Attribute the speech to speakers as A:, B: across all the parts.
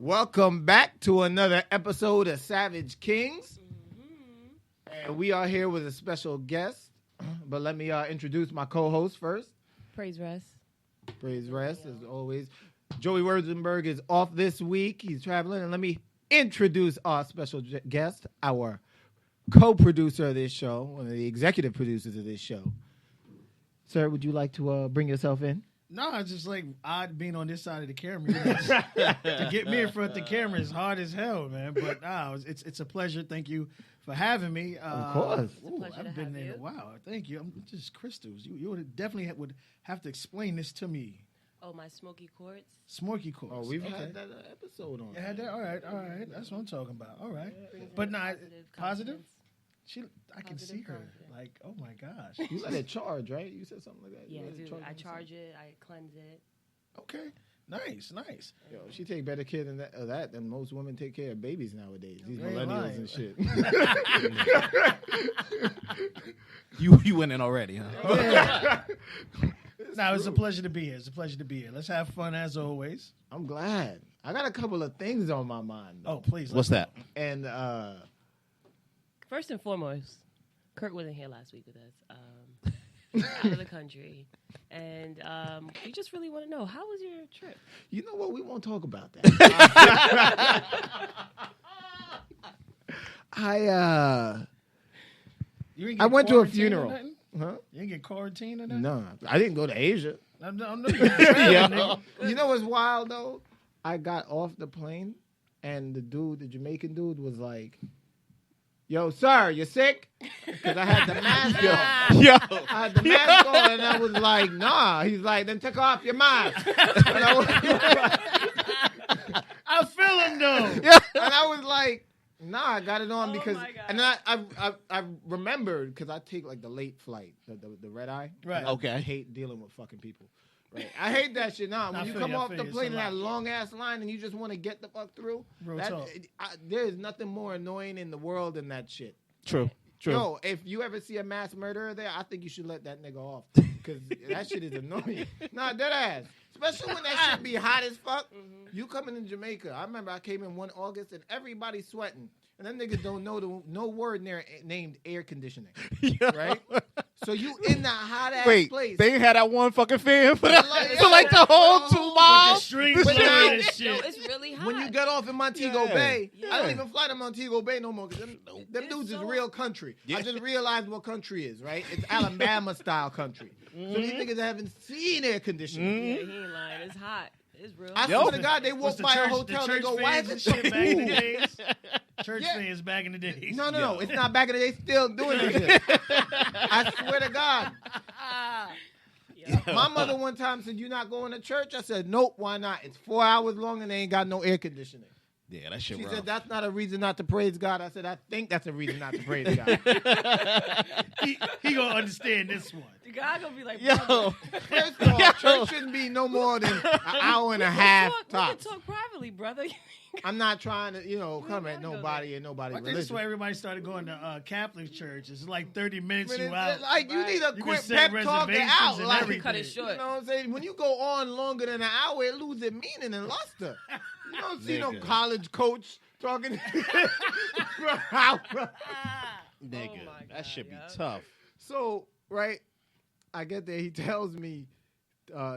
A: Welcome back to another episode of Savage Kings. And we are here with a special guest. But let me introduce my co-host first.
B: Praise rest.
A: Praise rest, as always. Joey Werzenberg is off this week. He's traveling. And let me introduce our special guest, our co-producer of this show, one of the executive producers of this show. Sir, would you like to bring yourself in?
C: No, it's just like odd being on this side of the camera. To get me in front of the camera is hard as hell, man. But it's a pleasure. Thank you for having me.
A: Of course.
C: I've been there a while. Thank you. I'm just crystals. You would definitely would have to explain this to me.
B: Oh, my smoky quartz.
C: Smoky quartz.
A: Oh, we've had that episode on.
C: You had that? All right. That's what I'm talking about. All right. But not positive? I can see her. Like, oh my gosh.
A: You let it charge, right? You said something like that.
B: Yeah, dude. I charge it. I cleanse it.
C: Okay. Nice.
A: Yo, she take better care of that than most women take care of babies nowadays. These
C: Very
A: millennials and shit.
D: You went in already, huh?
C: Yeah. No, it's a pleasure to be here. Let's have fun as always.
A: I'm glad. I got a couple of things on my mind, though.
C: Oh, please.
D: What's that?
A: And
B: first and foremost, Kurt wasn't here last week with us. Out of the country. And we just really want to know, how was your trip?
A: you know what? We won't talk about that. I went to a funeral. Huh?
C: You didn't get quarantined or nothing?
A: No, I didn't go to Asia.
C: I'm yeah.
A: You know what's wild, though? I got off the plane, and the Jamaican dude, was like, "Yo, sir, you sick?" Because I had the mask on.
D: Yo.
A: I had the mask on, and I was like, "Nah." He's like, "Then take off your mask." And I was like,
C: I feel him, though.
A: and I was like, "Nah, I got it on because." And then I remembered, because I take like the late flight, the red eye.
C: Right.
D: Okay.
A: I hate dealing with fucking people. Right. I hate that shit. Nah, when you come off the plane in that long ass line and you just want to get the fuck through, there is nothing more annoying in the world than that shit.
D: True.
A: Yo, if you ever see a mass murderer there, I think you should let that nigga off, because that shit is annoying. Nah, dead ass. Especially when that shit be hot as fuck. Mm-hmm. You coming in Jamaica. I remember I came in one August and everybody's sweating. And them niggas don't know no word there named air conditioning. Right? So you in that hot ass place.
D: They had that one fucking fan for the whole 2 miles.
C: Strings
A: But
C: loaded and
B: No,
C: shit.
B: it's really hot.
A: When you get off in Montego Bay,
B: Yeah.
A: I don't even fly to Montego Bay no more, because them dudes is real country.
D: Yeah.
A: I just realized what country is, right? It's Alabama style country. So these niggas haven't seen air conditioning.
B: Yeah, he ain't lying. It's hot. It's real.
A: I swear to God, they walk
C: the
A: by a
C: church-
A: hotel,
C: the
A: they go,
C: church
A: "Why
C: fans
A: is it
C: and
A: so
C: shit back in the
A: cool?"
C: days? Church fans back in the days.
A: No, it's not back in the day. Still doing that shit. I swear to God. My mother one time said, "You not going to church?" I said, "Nope, why not? It's 4 hours long and they ain't got no air conditioning."
D: Yeah, that shit
A: She
D: rough.
A: said, "That's not a reason not to praise God." I said, "I think that's a reason not to praise God."
C: He gonna understand this one.
B: The guy gonna be like,
D: Yo.
A: First of all, church shouldn't be no more than an hour and a half
B: we can
A: tops.
B: talk privately, brother.
A: I'm not trying to, come at nobody and nobody
C: I think that's why
A: religion.
C: everybody started going to Catholic church. It's like 30 minutes you out.
A: Like, you need to
C: You
A: quit
C: can set
A: pep talking
C: reservations
A: out.
C: and
A: Like,
C: everything.
B: Cut it short.
A: you know what I'm saying? When you go on longer than an hour, it loses meaning and luster. You don't see no
D: Nigga.
A: college coach talking for an hour.
D: Nigga,
B: Oh my
D: that
B: God,
D: should be
B: yo.
D: tough.
A: So, right, I get there. He tells me,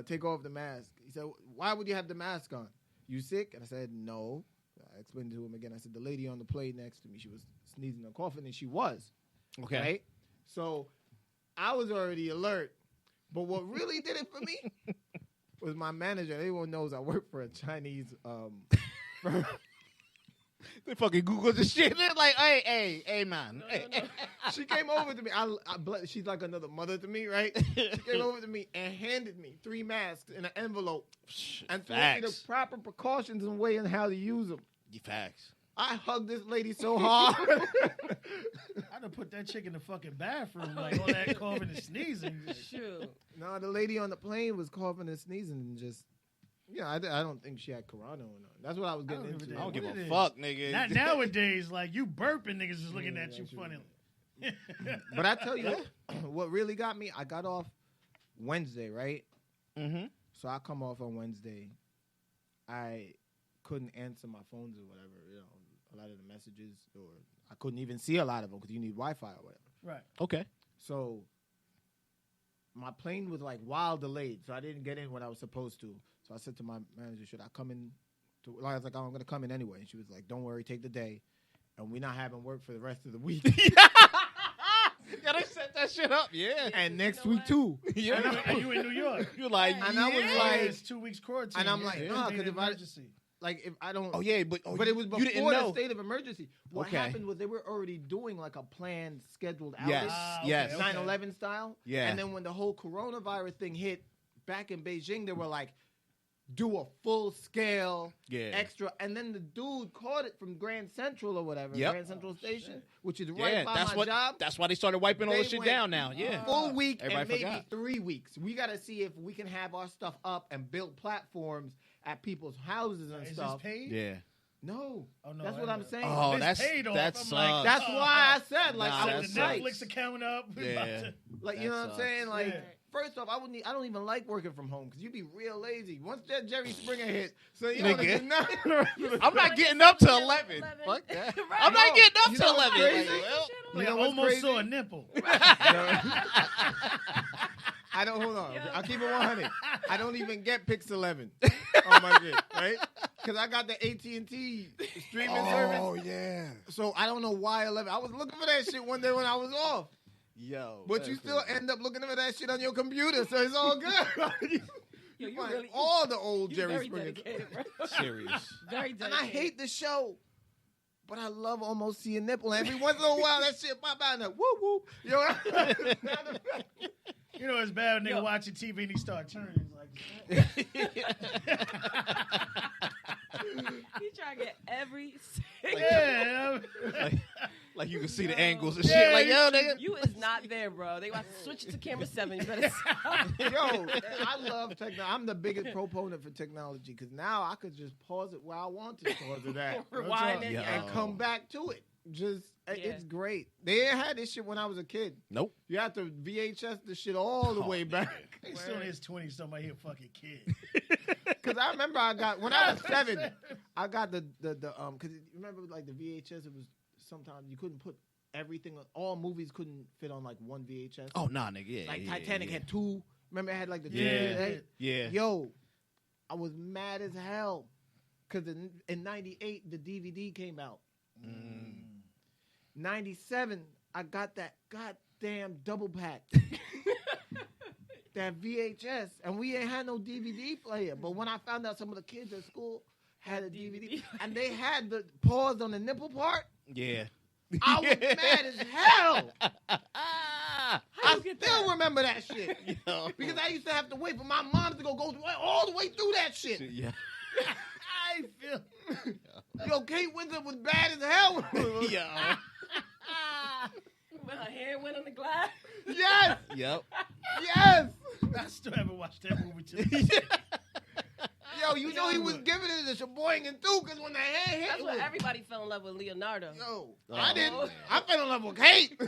A: take off the mask. He said, "Why would you have the mask on? You sick?" And I said, "No." I explained to him again. I said, "The lady on the plane next to me, she was sneezing and coughing," and she was.
D: Okay.
A: Right? So I was already alert. But what really did it for me was my manager. Everyone knows I work for a Chinese firm.
D: They fucking Google the shit. They're like, hey, man.
B: No.
A: She came over to me. She's like another mother to me, right? She came over to me and handed me 3 masks in an envelope and told me the
D: Facts.
A: proper precautions and way and how to use them.
D: Facts.
A: I hugged this lady so hard.
C: I'd have put that chick in the fucking bathroom, like all that coughing and sneezing.
B: Shoot.
A: No, the lady on the plane was coughing and sneezing and just, I don't think she had corona or not. That's what I was getting into.
D: I don't give
C: What
D: a
C: it
D: fuck, nigga.
C: Not nowadays, like you burping, niggas is looking
A: Yeah,
C: at you
A: that's
C: funny.
A: But I tell you, what really got me, I got off Wednesday, right?
D: Mm-hmm.
A: So I come off on Wednesday. I couldn't answer my phones or whatever. You know, a lot of the messages, or I couldn't even see a lot of them because you need Wi-Fi or whatever.
C: Right.
D: Okay.
A: So my plane was like wild delayed, so I didn't get in when I was supposed to. So I said to my manager, "Should I come in?" I was like, "Oh, I'm going to come in anyway." And she was like, "Don't worry, take the day, and we're not having work for the rest of the week."
D: Yeah, they set that shit up. Yeah.
A: And next week too.
D: Yeah.
C: And you in New York.
D: You're like,
A: And I was like,
C: it's 2 weeks quarantine.
A: and I'm like,
C: It's
A: nah,
C: been
A: because
C: an
A: if I
C: emergency.
A: like if I don't,
D: oh yeah, but
A: but it was
D: you didn't
A: before the
D: know.
A: state of emergency. What
D: Okay.
A: happened was they were already doing like a planned, scheduled outage,
D: Yes.
C: Okay,
D: Yes.
C: okay.
A: 9/11 style.
D: Yeah.
A: And then when the whole coronavirus thing hit back in Beijing, they were like, do a full scale
D: Yeah.
A: extra, and then the dude caught it from Grand Central or whatever,
D: Yep.
A: Grand Central Station, which is
D: Yeah,
A: right by
D: that's
A: my
D: what.
A: job.
D: That's why they started wiping all
A: They
D: this shit
A: went
D: down now. Yeah.
A: Full week and
D: Everybody
A: maybe
D: forgot.
A: 3 weeks. We got to see if we can have our stuff up and build platforms at people's houses and
C: Is
A: stuff.
C: this paid?
D: Yeah.
A: No,
C: Oh, no,
A: that's
C: I
A: what I'm
C: know.
A: saying.
D: Oh,
C: If it's
D: that's
C: paid off,
D: that
C: I'm
D: sucks.
C: like,
A: That's why I said like
D: Nah,
A: I
C: Set
A: was
C: the
D: that
A: psyched.
C: Netflix account up. We about
D: Yeah.
C: to-
A: Like,
D: That
A: you know what I'm
D: sucks.
A: saying? Like,
C: Yeah.
A: first off, I don't even like working from home because you be real lazy. Once that Jerry Springer hit, so you don't
D: Nigga.
A: do nothing.
D: I'm not getting up till 11. Fuck that. I'm not
A: No,
D: getting up
A: you
D: till
A: know what's
D: 11. Like,
A: crazy?
D: well,
A: You
C: Like,
A: know
C: I
A: what's
C: almost
A: crazy?
C: saw a nipple.
A: I don't, hold on.
B: Yo.
A: I'll keep it 100. I don't even get Pix 11 on my shit, right? Because I got the AT&T streaming service.
D: yeah.
A: So I don't know why 11. I was looking for that shit one day when I was off.
D: Yo.
A: But you still end up looking for that shit on your computer, so it's all good.
B: Yo, you
A: Find
B: really
A: all the old
B: you
A: Jerry
B: very
A: Springer.
B: dedicated, bro.
D: serious.
B: Very
A: And
B: dedicated.
A: I hate the show. But I love almost seeing nipple. And every once in a while, that shit pop out and like, whoop, whoop. You know,
C: You know, it's bad when they
B: Yo.
C: watching TV and he start turning. It's like,
B: He trying to get every single.
C: yeah.
D: Like you can see the angles and
C: Yeah,
D: shit. Like, yo, nigga.
B: You is not there, bro. They want to switch to camera 7. You better stop.
A: yo, I love technology. I'm the biggest proponent for technology because now I could just pause it where I want to pause it at
B: Rewind it.
D: Yo.
B: Yeah.
A: and come back to it. Just,
B: Yeah.
A: it's great. They ain't had this shit when I was a kid.
D: Nope.
A: You have to VHS the shit all the way back.
C: He's still in his 20s, somebody here fucking kid.
A: Because I remember when I was 7, I got because you remember like the VHS, it was sometimes you couldn't put everything, all movies couldn't fit on like one VHS.
D: Oh, nah, nigga. Yeah.
A: Like
D: yeah,
A: Titanic
D: yeah.
A: had 2. Remember it had like the 2.
C: Yeah.
D: Yeah.
A: Yo, I was mad as hell because in 98 the DVD came out. 97 I got that goddamn double pack. That VHS, and we ain't had no DVD player. But when I found out some of the kids at school had a DVD, and they had the pause on the nipple part,
D: Yeah.
A: I was mad as hell.
D: Ah,
B: How
A: I
B: you get
A: still
B: that?
A: remember that shit.
D: yo.
A: Because I used to have to wait for my mom to go all the way through that shit.
D: Yeah.
C: I feel.
A: Yo, Kate Winslet was bad as hell.
D: Yo.
B: When her hand went on the glass.
A: Yes,
D: Yep.
A: yes.
C: I still haven't watched that movie too.
A: Yo, you know he was giving it a shaboinging too, because when the hand hit,
B: That's
A: it
B: when
A: was,
B: everybody fell in love with Leonardo.
A: yo,
D: Oh,
A: I didn't.
D: man.
A: I fell in love with Kate.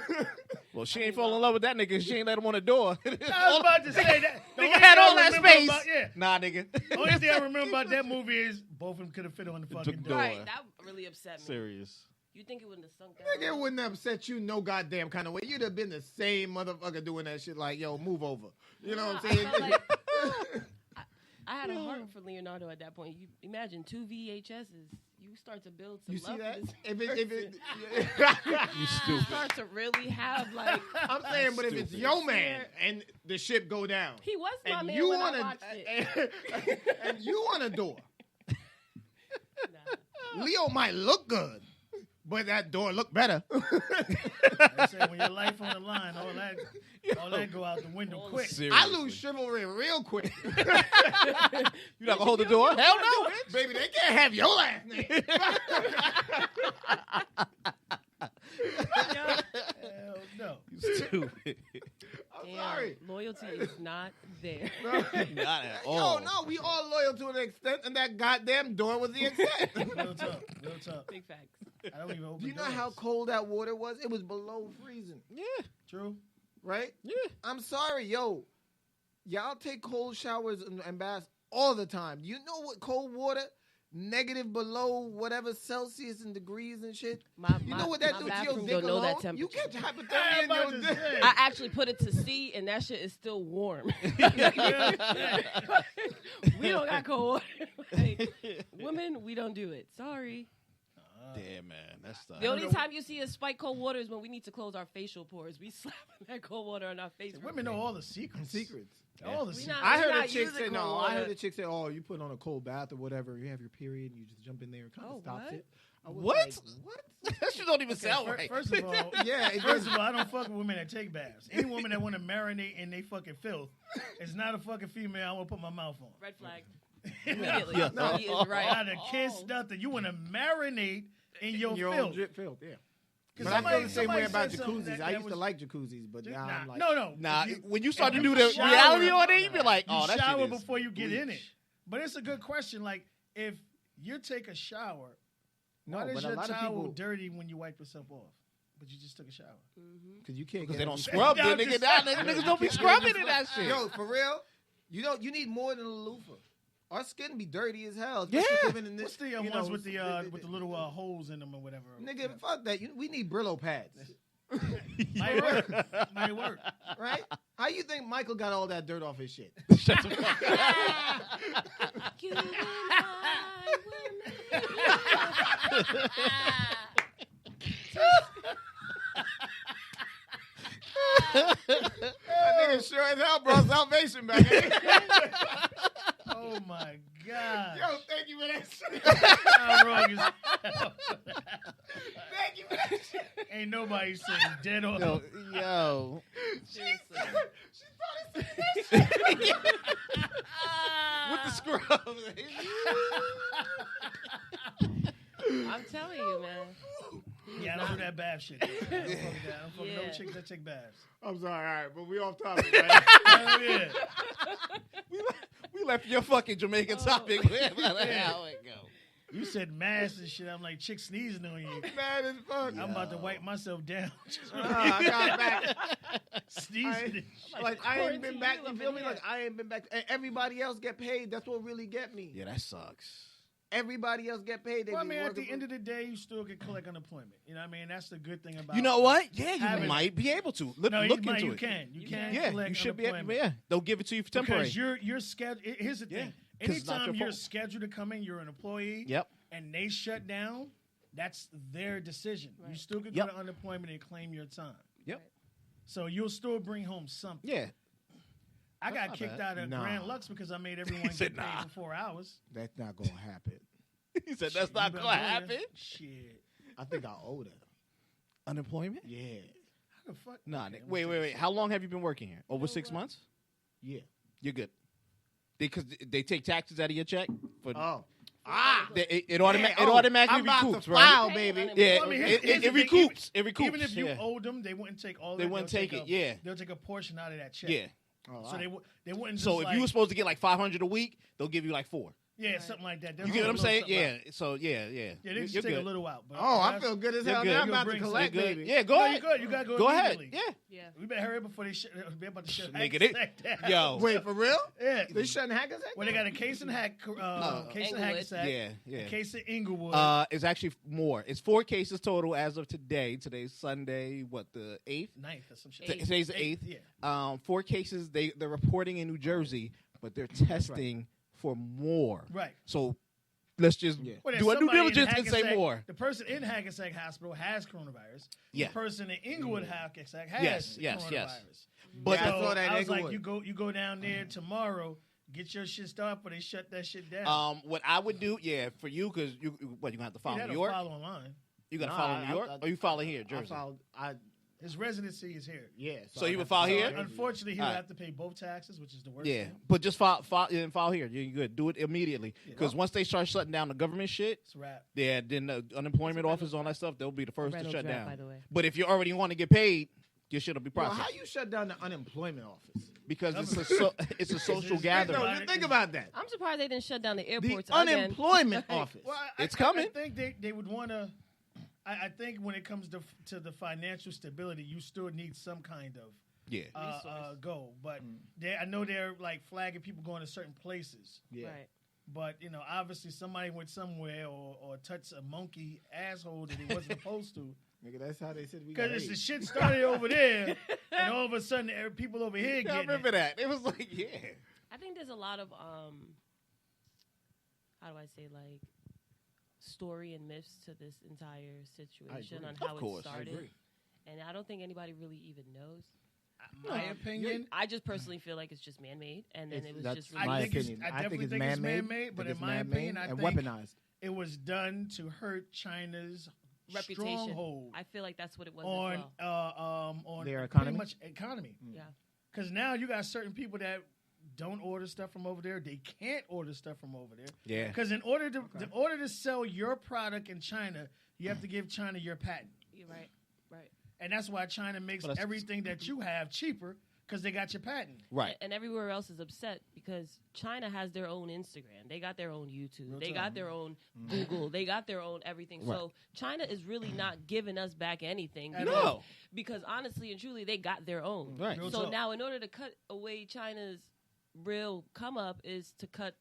D: Well, she ain't fall in love with that nigga. She ain't let him on the door.
C: I was about to say that. The
D: Nigga
C: only
D: had
C: thing
D: all
C: I
D: that
C: remember
D: space.
C: about- yeah.
D: Nah, nigga.
C: Only thing I remember about that movie is both of them could have fit on the fucking
D: Door.
C: door.
B: Right, that really upset me.
D: Serious.
B: You think it wouldn't have sunk down?
A: Nigga, it wouldn't have upset you no goddamn kind of way. You'd have been the same motherfucker doing that shit like, yo, move over. You know what I'm
B: I
A: saying?
B: felt like- I had a heart for Leonardo at that point. You imagine 2 VHSs. You start to build some
A: You see
B: love
A: that?
B: for this
A: If it,
B: person.
D: You
B: You
D: stupid.
B: start to really have like.
A: I'm saying, but if it's
D: Stupid.
A: your man and the ship go down,
B: He was my
A: and
B: man
A: you
B: when
A: on
B: I
A: a
B: watched it.
A: and you on a door,
B: Nah.
A: Leo might look good, but that door look better.
C: I said when your life on the line, all that go out the window quick.
D: Seriously.
A: I lose chivalry real quick.
D: You not gonna hold the door? Hell no, bitch.
A: Baby, they can't have your last name.
B: Yeah.
C: Hell no.
D: You stupid.
A: I'm
B: Damn,
A: sorry.
B: loyalty is not there.
D: Not at
A: Yo,
D: all.
A: no, we all loyal to an extent, and that goddamn door was the extent.
C: Real tough. Real tough.
B: Big facts.
C: I don't even open
A: Do you know
C: doors.
A: how cold that water was? It was below freezing,
D: Yeah.
C: True.
A: right?
D: Yeah.
A: I'm sorry, yo. Y'all take cold showers and baths all the time. You know what cold water negative below whatever Celsius and degrees and shit.
B: You
A: know what that do to your dick
B: don't know
A: alone?
B: that temperature.
A: You get hypothermia in your dick.
B: I actually put it to C, and that shit is still warm. We don't got cold water. Like, women, we don't do it. Sorry.
D: Damn, man, that's tough.
B: The only time you see us spike cold water is when we need to close our facial pores. We slap that cold water on our face.
C: Women know all the secrets. All the secrets.
A: I heard a chick say no. I heard a chick say, "Oh, you put on a cold bath or whatever. You have your period, and you just jump in there and kind of stops it." I was
D: What?
A: like, what?
D: That shit don't even sound right.
C: First of all, First of all, I don't fuck with women that take baths. Any woman that want to marinate in they fucking filth is not a fucking female I want to put my mouth on.
B: Red flag. Immediately.
C: Yeah.
B: No, he is right.
C: Not a kiss, nothing. You want to marinate in your
A: Your
C: filth.
A: own drip filth, yeah. But
C: Somebody-
A: I feel the same way about
C: somebody said
A: jacuzzis.
C: that
A: I used to
C: was-
A: like jacuzzis, but now I'm like,
C: no.
D: Nah, when you
C: if
D: start to
C: you
D: do the
C: shower-
D: reality on it, you be like, oh,
C: you
D: that
C: shower
D: shit is
C: before you get in it.
D: bleach.
C: But it's a good question. Like, if you take a shower,
A: No,
C: why
A: but
C: is
A: a
C: your
A: lot of
C: towel
A: people-
C: dirty when you wipe yourself off? But you just took a shower.
A: because you can't
D: Because
A: get
D: they don't
A: every-
D: scrub
C: I'm
D: it, nigga.
C: just
D: Nah,
C: saying.
D: niggas don't be scrubbing in that shit.
A: Yo, for real, you need more than a loofah. Our skin be dirty as hell. especially
D: Yeah.
A: living in this,
C: What's the
A: you
C: ones
A: know,
C: with the little holes in them or whatever?
A: nigga? Fuck that. We need Brillo pads,
C: Might work. Might work.
A: right? How you think Michael got all that dirt off his shit?
D: Shut the fuck up.
B: You and I will make
A: That nigga sure as hell brought salvation back.
C: Oh my God.
A: Yo, thank you for that shit.
C: How wrong is
A: Thank you for that shit.
C: Ain't nobody saying dead on.
D: Yo.
A: She's probably saying that shit.
D: With the scrubs.
B: I'm telling you, man.
C: Yeah, I don't do that bath shit. I don't fuck with that. I don't fuck with no
B: Yeah.
C: chicks that take baths.
A: I'm sorry, all right, but we off topic, right?
C: Hell yeah.
D: We left your fucking Jamaican topic. How it go?
C: You said mask and shit. I'm like, chick sneezing on you.
A: Mad as fuck.
C: I'm about to wipe myself down.
A: I got back.
C: Sneezing.
A: Like I ain't been
B: quarantine
A: back.
B: you
A: You
B: up
A: feel
B: in
A: me?
B: here.
A: Like I ain't been back. And everybody else get paid. That's what really get me.
D: Yeah, that sucks.
A: Everybody else get paid. They
C: Well, I
A: be
C: mean, at
A: working
C: the
A: for-
C: end of the day, you still can collect unemployment. You know what I mean? That's the good thing about
D: You know what? Yeah, you
C: Having-
D: might be able to. Look
C: No,
D: into
C: you
D: it.
C: can. You can
D: Yeah,
C: collect
D: you should be able.
C: unemployment.
D: Yeah, they'll give it to you for temporary.
C: Because you're scheduled. Here's the
D: Yeah,
C: thing.
D: 'cause it's not
C: Anytime
D: your
C: you're
D: fault.
C: scheduled to come in, you're an employee.
D: Yep.
C: And they shut down. That's their decision. You
B: Right.
C: still can
D: Yep.
C: go to unemployment and claim your time.
D: Yep.
C: So you'll still bring home something.
D: Yeah.
C: I got
D: not
C: kicked
D: bad.
C: out of
A: Nah.
C: Grand Lux because I made everyone
D: said
C: get paid
D: nah.
C: for 4 hours.
A: That's not gonna happen.
D: He said
C: Shit,
D: that's not
C: you
D: going to
C: better go there.
D: happen.
C: Shit.
A: I think I owe them.
D: Unemployment?
A: Yeah,
C: How the fuck?
D: Nah,
C: Okay, I'm
D: wait.
C: gonna take
D: How long have you been working here? Over 6 months?
A: yeah.
D: You're good. Because they take taxes out of your check. For,
A: Oh,
D: it automatically
A: I'm about
D: recoups,
A: to
D: right?
A: file,
B: Hey,
A: baby.
B: unemployment.
D: Yeah,
C: Well, I mean,
D: it
C: here's the thing.
D: recoups. It recoups.
C: Even if you
D: yeah.
C: owed them, they wouldn't take all.
D: They
C: that.
D: wouldn't
C: They'll
D: take it,
C: a-
D: yeah.
C: they'll take a portion out of that check.
D: Yeah.
A: Oh,
C: So they wouldn't.
D: So
C: just
D: if you were supposed to get like 500 a week, they'll give you like 4.
C: yeah, something like that. They'll
D: You
C: take
D: get
C: a
D: what I'm
C: little
D: saying?
C: something
D: Yeah.
C: out.
D: So yeah.
C: Yeah, they
D: You're
C: just take
D: good.
C: a little out. But
A: Oh, I
C: that's-
A: feel good as
D: You're
A: hell.
D: good.
A: Now I'm
C: You'll
A: about to
C: bring
A: collect,
C: some-
A: baby.
D: Yeah, go
C: No,
D: ahead.
C: you good. You gotta go.
D: Go ahead.
C: immediately.
D: Yeah.
B: Yeah.
C: We better hurry up before they about to shut.
D: Nigga,
C: Hackensack
D: they-
C: down.
D: yo.
A: Wait, for real?
C: Yeah.
A: They shutting hackers?
C: Well, they got a case in case in
B: Englewood.
C: Hackensack.
D: Yeah.
C: A case in Inglewood.
D: It's actually more. It's 4 cases total as of today. Today's Sunday, what, the 8th?
C: 9th or some shit.
B: Eighth.
D: Today's the 8th.
C: Yeah.
D: 4 cases they're reporting in New Jersey, but they're testing for more.
C: Right.
D: So let's just
A: Yeah.
C: Well, there's
D: do a due
C: somebody in
D: diligence and say
C: Hackensack-
D: more.
C: The person in Hackensack Hospital has coronavirus.
D: Yeah.
C: The person in Inglewood Hackensack has
D: Yes.
C: coronavirus.
D: But
A: Yeah, I
C: So
A: saw that
C: I was like,
A: Inglewood.
C: you go down there tomorrow, get your shit started, but they shut that shit down.
D: what I would do, for you, because you gonna have to file
C: That'll
D: New York.
C: follow online.
D: You gotta
A: Nah,
D: follow New York, or you follow here,
A: I
D: Jersey.
A: filed.
C: His residency is here.
A: Yeah.
D: So you
A: I
D: would
A: have
D: file
A: to
D: here?
A: Jersey.
C: Unfortunately, he'll
D: All right.
C: have to pay both taxes, which is the worst.
D: Yeah,
C: thing.
D: but just file here. You're good. Do it immediately, because once they start shutting down the government shit,
C: It's a wrap.
D: yeah, then the unemployment office, all that stuff, they'll be the first to
B: Reynolds
D: shut
B: rap,
D: down.
B: by the way.
D: But if you already want to get paid, your shit will be
A: Yo,
D: processed
A: how you shut down the unemployment office?
D: because it's a social
C: It's-
D: gathering.
A: No, just think about that.
B: I'm surprised they didn't shut down the
A: The
B: airports again.
A: unemployment office.
C: Well,
D: It's coming.
C: I think they would want to. I think when it comes to the financial stability, you still need some kind of
D: Yeah,
C: goal. But I know they're like flagging people going to certain places.
A: Yeah.
B: Right.
C: But obviously somebody went somewhere or touched a monkey asshole that he wasn't supposed to.
A: Nigga, that's how they said we
C: Because
A: got
C: the
A: AIDS.
C: shit started over there, and all of a sudden people over here
D: I
C: getting
D: remember
C: it.
D: that. It was like, yeah.
B: I think there's a lot of how do I say, like, story and myths to this entire situation on how
D: course.
B: it started.
A: I agree.
B: And I don't think anybody really even knows.
C: My opinion,
B: I just personally feel like it's just man-made, and then it was
A: That's
B: just
C: I
A: my
C: think it's-
A: opinion.
C: I definitely
A: think
C: think it's
A: man-made,
C: man-made, but
A: think
C: in
A: it's
C: my
A: man-made
C: opinion, I
A: and
C: think-
A: weaponized.
C: it was done to hurt China's
B: reputation.
C: stronghold
B: I feel like that's what it was
C: on
B: as well.
C: on
A: Their
C: pretty
A: economy?
C: much economy.
B: Yeah.
C: Because now you got certain people that don't order stuff from over there. They can't order stuff from over there.
D: Yeah.
C: Because in order to sell your product in China, you have to give China your patent,
B: You're right. Right.
C: and that's why China makes
D: Well, that's-
C: everything that you have cheaper because they got your patent.
D: Right.
B: And everywhere else is upset because China has their own Instagram. They got their own YouTube.
C: Real
B: They
C: talk.
B: got their own Google. They got their own everything.
D: Right.
B: So China is really not giving us back anything.
C: At
B: because-
D: No.
B: Because honestly and truly, they got their own.
D: Right.
C: Real
B: So
C: talk.
B: now, in order to cut away China's real come up, is to cut,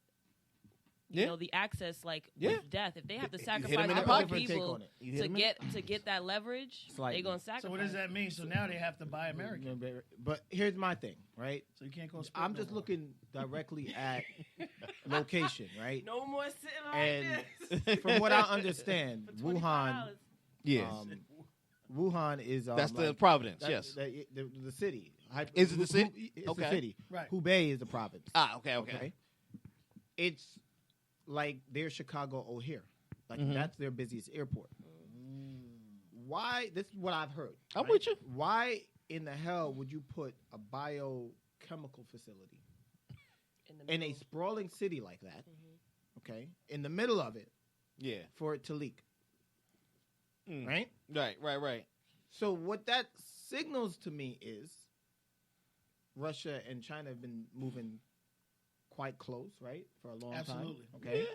D: Yeah.
B: the access like
D: Yeah.
B: with death. If they have to
D: hit 'em
B: sacrifice
D: in the
B: other
D: pocket.
A: Different take
B: people
A: on it. You hit 'em in-
B: to get that leverage,
A: Slightly.
B: they're gonna sacrifice.
C: So what does that mean? So now they have to buy American.
A: But here's my thing, right?
C: So you can't go. Split
A: I'm
C: no
A: just
C: more.
A: looking directly at location, right?
B: No more sitting like
A: And
B: this.
A: from what I understand,
B: For $25.
A: Wuhan,
D: Yes.
A: Wuhan is
D: That's the
A: like,
D: Providence.
A: that-
D: Yes.
A: the city.
D: Is it the city?
A: It's
D: Okay.
A: the city.
C: Right.
A: Hubei is the province.
D: Okay.
A: Okay. It's like their Chicago O'Hare. Like
D: Mhm.
A: that's their busiest airport. Why? This is what I've heard.
D: I'm with you.
A: Why in the hell would you put a biochemical facility
B: In the
A: in a
B: middle.
A: sprawling city like that?
B: Mhm.
A: Okay, in the middle of it
D: Yeah.
A: for it to leak,
D: Mm.
A: right?
D: Right.
A: So what that signals to me is Russia and China have been moving quite close, right, for a long
C: Absolutely.
A: time. Okay,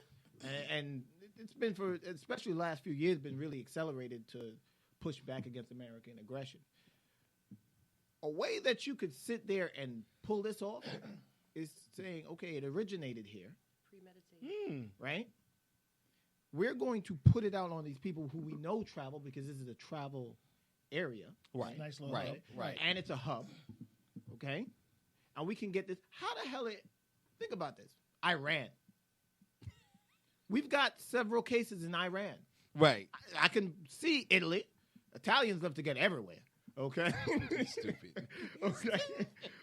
A: and it's been for especially the last few years been really accelerated to push back against American aggression. A way that you could sit there and pull this off is saying, okay, it originated here,
B: Premeditated.
A: right? We're going to put it out on these people who we know travel because this is a travel area,
D: Right.
C: Nice little
D: Right.
C: hub.
D: Right.
A: and it's a hub, okay? And we can get this. How the hell think about this. Iran. We've got several cases in Iran.
D: Right.
A: I can see Italy. Italians love to get everywhere, okay?
D: Stupid.
A: Okay.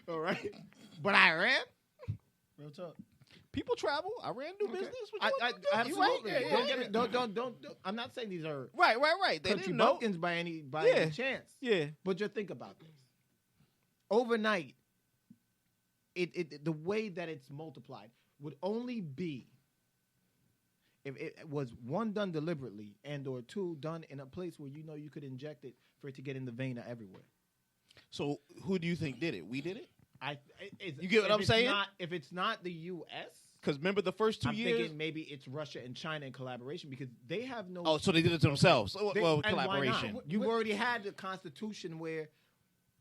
A: All right. But Iran?
C: Real talk.
D: People travel. I ran new business. What you want to do? You
A: Absolutely.
D: right? Yeah,
A: Don't
D: yeah,
A: get me, don't. I'm not saying these are
D: Right. They
A: country
D: didn't know.
A: bumpkins by any
D: Yeah.
A: chance.
D: Yeah.
A: But just think about this. Overnight, the way that it's multiplied would only be if it was one done deliberately and or two done in a place where you know you could inject it for it to get in the vein of everywhere.
D: So who do you think did it? We did it?
A: You
D: get what I'm saying?
A: If it's not the U.S.,
D: Because remember the first 2
A: I'm
D: years?
A: thinking maybe it's Russia and China in collaboration because they have no.
D: Oh, so they did it to themselves.
A: They-
D: Well,
A: and why not?
D: collaboration.
A: You've already had the Constitution where,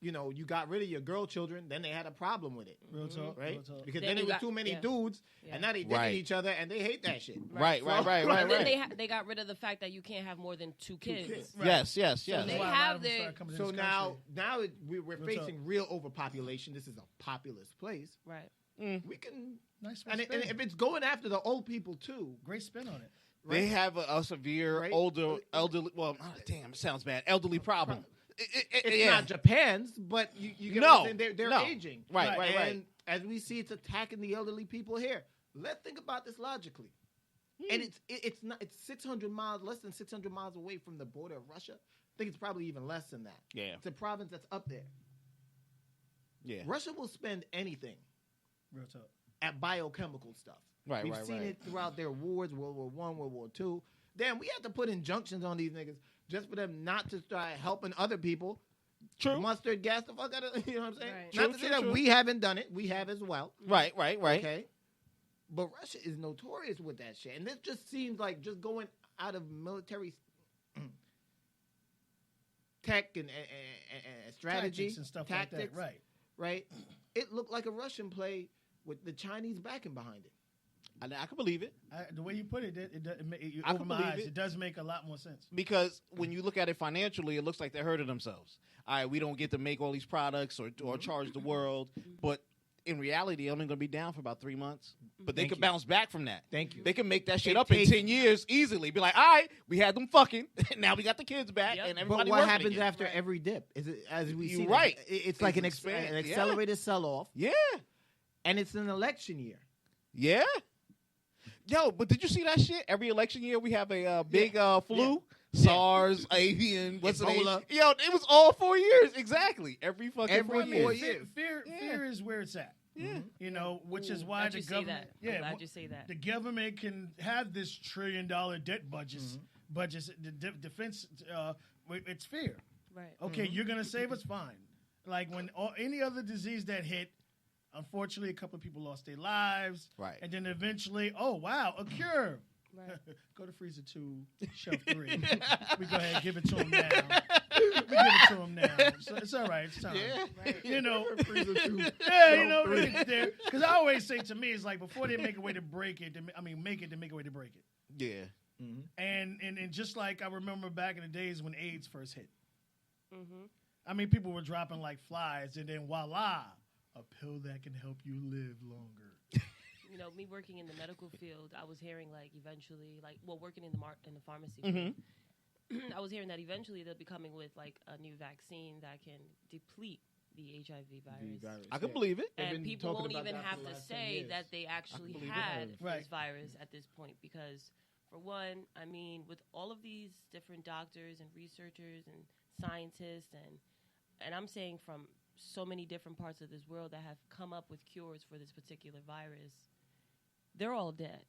A: you got rid of your girl children. Then they had a problem with it,
C: Real talk.
A: right?
C: Real talk.
A: Because
B: Then
A: then
B: you
A: it was
B: got-
A: too many
B: yeah.
A: dudes,
B: Yeah.
A: and now they dicking
D: Right.
A: each other, and they hate that shit.
D: Right.
A: So-
B: And then they got rid of the fact that you can't have more than two kids.
A: kids.
C: Right.
D: Yes.
B: they
C: That's why a lot
B: have
C: of them
B: their-
C: started coming to
A: So
C: this
A: now
C: country.
A: we're
C: Real
A: facing real overpopulation. This is a populous place.
B: Right.
A: We can,
C: Nice
A: and
C: spin.
A: if it's going after the old people too,
C: Great spin on it.
D: They have a severe
A: Right.
D: elderly. Well, damn, it sounds bad. Elderly problem.
A: it's not Japan's, but you get
D: No,
A: what I'm saying? They're
D: no.
A: aging.
D: Right.
A: And as we see, it's attacking the elderly people here. Let's think about this logically. And it's not. It's 600 miles, less than 600 miles away from the border of Russia. I think it's probably even less than that.
D: Yeah.
A: It's a province that's up there.
D: Yeah.
A: Russia will spend anything
C: Real talk.
A: at biochemical stuff.
D: Right,
A: We've
D: right,
A: seen
D: right.
A: it throughout their wars, World War I, World War II. Damn, we have to put injunctions on these niggas just for them not to start helping other people.
D: True.
A: Mustard gas the fuck out of, you know what I'm saying?
B: Right.
A: Not
D: True,
A: to say
D: true,
A: that
D: true.
A: we haven't done it. We have as well.
D: Right.
A: Okay. But Russia is notorious with that shit. And this just seems like just going out of military tech and strategy.
C: Tactics and stuff like that. Right.
A: Right? It looked like a Russian play with the Chinese backing behind it.
D: I can believe it.
C: The way you put it, you
D: I can
C: open my
D: believe
C: eyes.
D: it.
C: It does make a lot more sense.
D: Because when you look at it financially, it looks like they're hurting themselves. All right, we don't get to make all these products or charge the world, but in reality, they're only going to be down for about 3 months. But they can bounce back from that.
A: Thank you.
D: They can make that shit up in 10 years easily. Be like, all right, we had them fucking. Now we got the kids back, and everybody.
A: But what
D: working
A: happens
D: again.
A: after every dip? Is it as we see?
D: You're right.
A: It's like an accelerated sell-off.
D: Yeah.
A: And it's an election year.
D: Yeah. Yo, but did you see that shit? Every election year we have a big flu, SARS, avian, what's the name?
A: Ebola.
D: Yo, it was all 4 years exactly. Every fucking 4
A: 4
D: years.
A: years.
C: Fear is where it's at.
D: Yeah.
C: You know, which is why
B: Glad
C: the
B: you say
C: government.
B: that. I'm glad you say that.
C: The government can have this $1 trillion debt budgets. The defense, it's fear.
B: Right.
C: Okay, you're gonna save us, fine. Like when any other disease that hit, unfortunately, a couple of people lost their lives.
D: Right.
C: And then eventually, oh wow, a cure.
B: Right.
C: Go to freezer 2, shelf 3. We go ahead and give it to him now. We give it to him now. So it's all right. It's time.
D: Yeah.
B: Right.
C: You know,
A: Freezer 2.
C: yeah, you know, because I always say to me, it's like before they make a way to break it, make it to make a way to break it.
D: Yeah.
C: And just like I remember back in the days when AIDS first hit.
B: Mm-hmm.
C: I mean, people were dropping like flies, and then voila, a pill that can help you live longer.
B: You know, me working in the medical field, I was hearing like eventually, working in the pharmacy field, I was hearing that eventually they'll be coming with like a new vaccine that can deplete the HIV virus.
D: I can believe it.
B: And people won't even have to say that they actually had
C: Right.
B: this virus at this point because, for one, I mean, with all of these different doctors and researchers and scientists and I'm saying from so many different parts of this world that have come up with cures for this particular virus, they're all dead.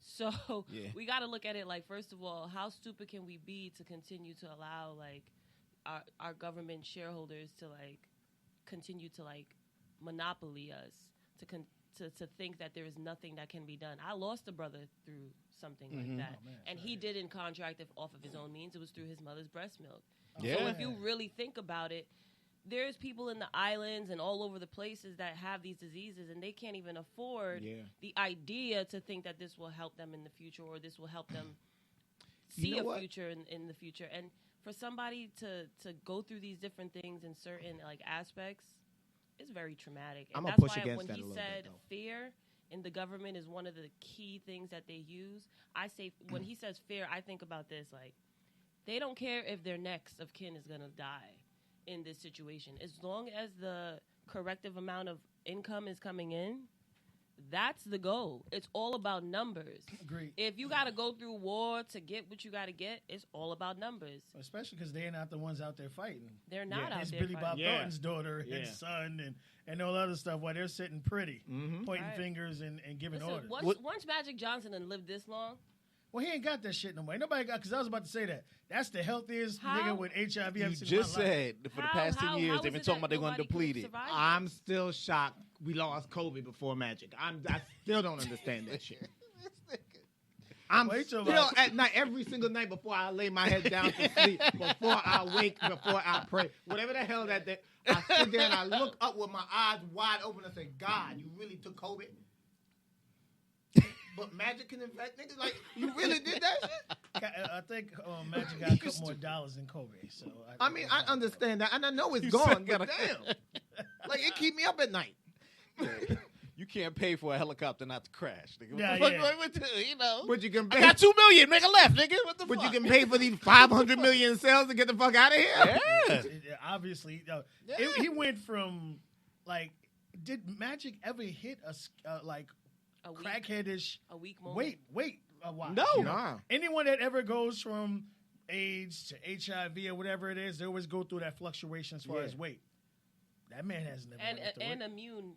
B: So we got to look at it like, first of all, how stupid can we be to continue to allow like our government shareholders to like continue to like monopoly us to think that there is nothing that can be done. I lost a brother through something like that, and he didn't contract it off of his own means. It was through his mother's breast milk.
D: Yeah.
B: So if you really think about it, there's people in the islands and all over the places that have these diseases, and they can't even afford the idea to think that this will help them in the future or this will help them see a future in the future. And for somebody to go through these different things in certain like aspects, it's very traumatic. And
A: I'm
B: that's
A: push
B: why
A: against
B: when
A: that
B: he
A: a little
B: said
A: bit, though.
B: fear in the government is one of the key things that they use, I say when he says fear, I think about this like they don't care if their next of kin is going to die in this situation. As long as the corrective amount of income is coming in, that's the goal. It's all about numbers.
C: Agreed.
B: If you got to go through war to get what you got to get, it's all about numbers.
C: Especially because they're not the ones out there fighting.
B: They're not out
C: It's
B: there
C: Billy
B: fighting.
C: Bob Thornton's daughter and son and all other stuff while they're sitting pretty, pointing fingers and giving
B: Listen,
C: orders.
B: once Magic Johnson done lived this long,
C: Well, he ain't got that shit no more. Ain't nobody got, because I was about to say that. That's the healthiest nigga with HIV
D: You
C: I've seen
D: just
C: in my life.
D: said for the past 10 years they've been talking about they're going to deplete it.
A: I'm still shocked we lost COVID before Magic. I still don't understand that shit. I'm still at night, every single night before I lay my head down to sleep, before I wake, before I pray, whatever the hell that day, I sit there and I look up with my eyes wide open and say, God, you really took COVID? But Magic can infect niggas? Like, you really did that shit?
C: I think Magic got a couple more dollars than Kobe. So
A: I mean, I understand that, and I know it's gone, but damn. Like, it keep me up at night.
D: You can't pay for a helicopter not to crash, nigga.
C: Yeah,
D: You know.
A: But you can
D: I
A: pay.
D: got $2 million, nigga, left, nigga. What the
A: But
D: fuck?
A: you can pay for these 500 million sales to get the fuck out of here.
D: Yeah.
C: Obviously, he went from, like, did Magic ever hit a
B: week.
C: crackheadish?
B: A weak moment.
C: Wait a while.
D: No.
C: You know?
A: Nah.
C: Anyone that ever goes from AIDS to HIV or whatever it is, they always go through that fluctuation as far as weight. That man has never went through
B: and
C: it.
B: immune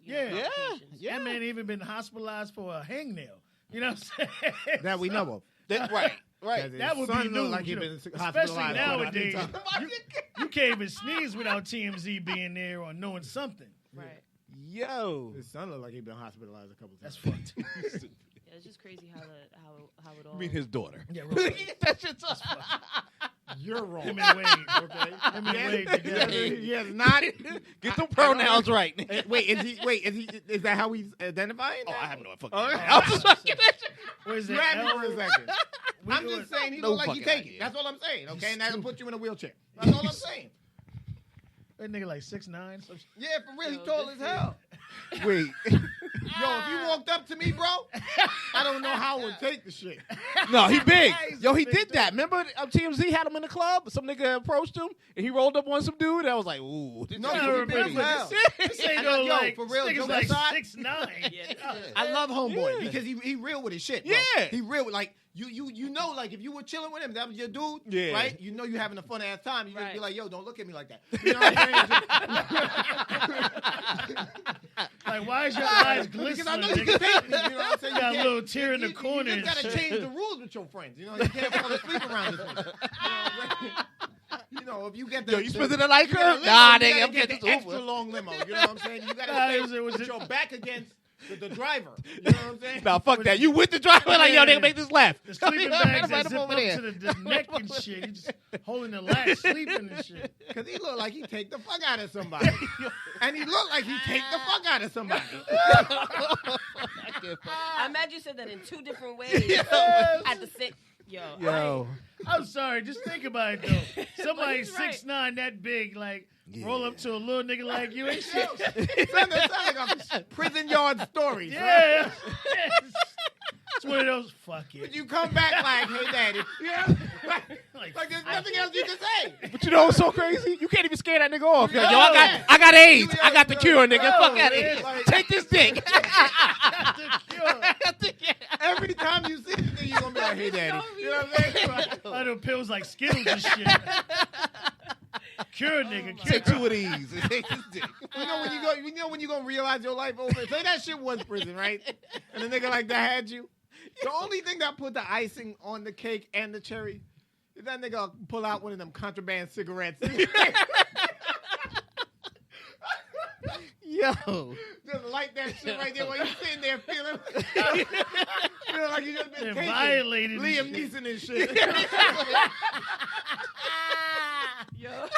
C: Yeah,
B: complications.
C: That man even been hospitalized for a hangnail. You know what I'm saying?
A: That we know of.
D: Right.
C: That would be
A: Son
C: new.
A: look like he
C: you know,
A: been
C: especially
A: hospitalized
C: nowadays.
A: quite a few
C: You can't even sneeze without TMZ being there or knowing something.
B: Right.
D: Yo.
A: His son look like he been hospitalized a couple times.
C: That's fucked.
B: Yeah, it's just crazy how it all.
D: I mean his daughter.
C: Yeah, real quick.
D: That shit's
A: You're wrong.
C: Him and Wade, okay? Him and Wade together.
A: He has not.
D: Get the pronouns right.
A: Is that how he's identifying?
D: Oh,
A: that?
D: I have no fucking.
A: Okay.
D: I was just fucking.
C: Where's that?
A: Grab me for a second. I'm
C: doing-
A: just saying he
D: No
A: look like he
D: fucking
A: take it.
D: idea.
A: That's all I'm saying. Okay,
C: He's
A: and that'll
C: stupid.
A: put you in a wheelchair. That's all I'm saying.
C: That nigga like 6'9". So
A: Yeah, for real, he
B: Yo,
A: tall
B: this
A: as hell.
D: Wait.
A: Yo, if you walked up to me, bro, I don't know how I would take the shit.
D: No, he big.
C: He's
D: Yo,
C: a
D: he
C: big
D: did that. Remember TMZ had him in the club? Some nigga approached him, and he rolled up on some dude. I was like, ooh. This
A: No,
D: nigga
A: you
D: big.
A: remember hell.
C: this ain't
A: I
C: no
A: know, yo,
C: like
A: for real,
C: this nigga's
A: joke
C: like
A: aside.
C: 6'9".
B: Yeah,
A: I love homeboy
D: Yeah.
A: because he real with his shit. Bro.
D: Yeah.
A: He real with, like you know, like if you were chilling with him, that was your dude,
D: Yeah.
A: right? You know you having a fun ass time. You just
B: Right.
A: be like, yo, don't look at me like that. You know what I'm saying?
C: Like, why is your eyes
A: Because I
C: glistening?
A: know you
C: Nigga?
A: can take me. You know what I'm saying?
C: You got a
A: can't-
C: little tear in the
A: you
C: corner
A: You just
C: and
A: gotta
C: shit.
A: change the rules with your friends. You know, you can't fall asleep around this one. You know, if you get the
D: Yo, you spending the night
A: you get a
D: curve?
A: limo,
D: Nah,
A: you
D: nigga,
A: gotta
D: I'm
A: get
D: getting
A: the
D: this
A: extra
D: Uber.
A: long limo. You know what I'm saying? You gotta
C: Nah,
A: stay,
C: was
A: put
C: it-
A: your back against the driver. You know what I'm saying?
D: Nah, fuck that. You with the driver? Like, yo,
C: Yeah.
D: nigga, make this left.
C: The sleeping
D: Right
C: bags
D: up
C: that zip
D: over
C: up
D: there.
C: to the neck and shit. You just holding the latch, sleeping and shit.
A: Because he look like he take the fuck out of somebody. And he look like he take the fuck out of somebody.
B: I'm mad you said that in two different ways.
C: Yes.
B: At the same. Yo.
D: Yo.
C: I'm sorry, just think about it though. Somebody
B: he's right.
C: 6'9", that big, like
D: Yeah.
C: roll up to a little nigga like you ain't shit.
A: Son, that sound like a prison yard story. son.
C: Yeah, it's one of those. Fuck
A: But
C: it.
A: you come back like, hey, daddy. Yeah. Like there's nothing else you can say.
D: But you know what's so crazy? You can't even scare that nigga off. Yo,
A: No.
D: I got AIDS. I got the cure, nigga.
C: No,
D: Fuck out of here.
C: it's
A: like-
D: Take this dick.
A: Every time you see this thing, you're going to be like, hey, daddy. You know what I'm saying?
C: All them pills like Skittles and shit. Cure nigga, cure.
D: Take two of these and take this dick.
A: You know when you gonna realize your life over? Say that shit was prison, right? And a nigga like that had you. The only thing that put the icing on the cake and the cherry is that nigga pull out one of them contraband cigarettes.
D: Yo.
A: Just light that shit right there while you sitting there feeling, feeling like you just been
C: They're
A: taken.
C: violated and
A: Liam
C: shit.
A: Neeson and shit.
B: Yo.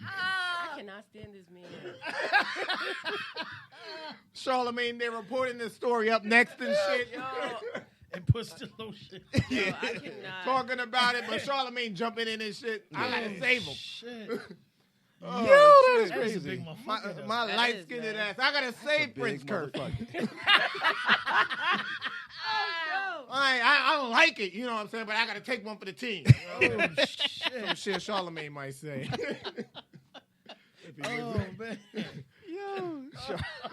B: I cannot stand this man.
A: Charlemagne, they're reporting this story up next and shit.
B: Yo.
C: And puts the lotion.
B: Yo, I cannot.
A: Talking about it, but Charlemagne jumping in and shit. I gotta save him.
C: Shit.
A: Oh,
D: Yo,
A: shit.
D: that is
C: That's a big
D: crazy.
C: motherfucker. though.
A: My
B: That
A: light
B: is,
A: skinned
B: man.
A: ass. I gotta save Prince Kirk.
B: Oh,
A: I don't like it, you know what I'm saying, but I gotta take one for the team.
C: Oh shit.
A: Some shit Charlemagne might say.
C: Oh man.
A: Yo.